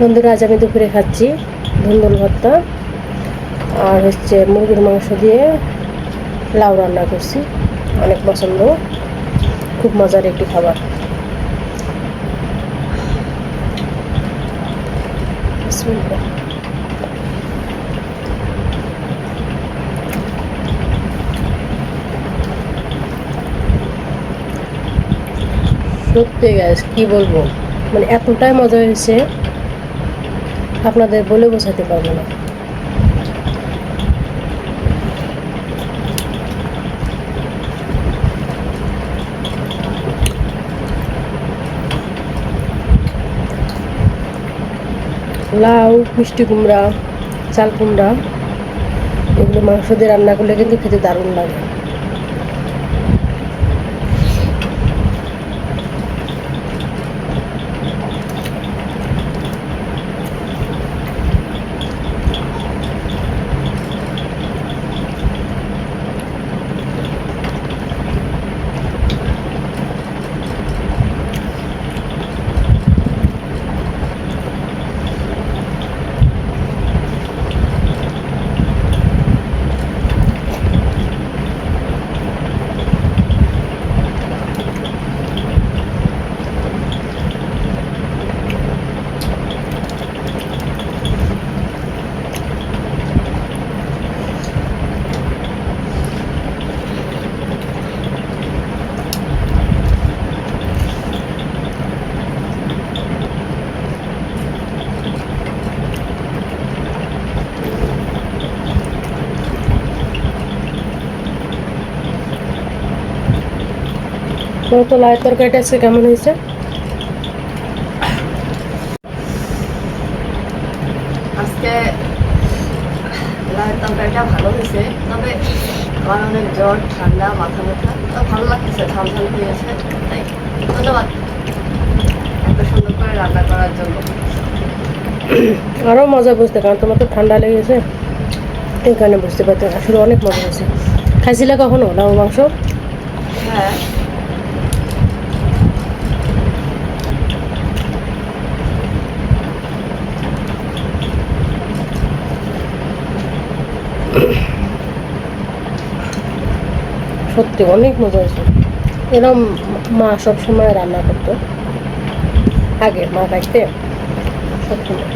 বন্ধুরা, আজ আমি দুপুরে খাচ্ছি ধুন্দুল ভর্তা আর হচ্ছে মুরগির মাংস দিয়ে লাউ রান্না করছি। অনেক পছন্দ, খুব মজার একটি খাবার। সত্যি গাইস, কি বলবো, মানে এতটাই মজা হয়েছে আপনাদের বলে বোঝাতে পারবো না। লাউ, মিষ্টি কুমড়া, চাল কুমড়া এগুলো মাংস দিয়ে রান্না করলে কিন্তু খেতে দারুণ লাগে। তো লাউয়ের তরকারিটা আজকে কেমন হয়েছে? আজকে লাউয়ের তরকারিটা ভালো হয়েছে, তবে আমার অনেক জ্বর, ঠান্ডা, মাথা ব্যথা, তো ভালো লাগতেছে, ঝাল ঝাল হয়েছে। তাই ধন্যবাদ এত সুন্দর করে রান্না করার জন্য। আরও মজা বুঝতে, কারণ তোমার তো ঠান্ডা লেগেছে, এই কারণে বুঝতে পারতে। আসলে অনেক মজা হয়েছে। খাইছিলে কখনো লাউ মাংস? হ্যাঁ, সত্যি অনেক মজা হয়েছে। এরকম মা সবসময় রান্না করতো, আগে মা থাকতে সবসময়।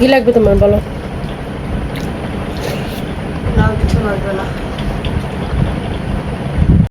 কি লাগবে তোমার বলো? লাউ কিছু লাগবে না।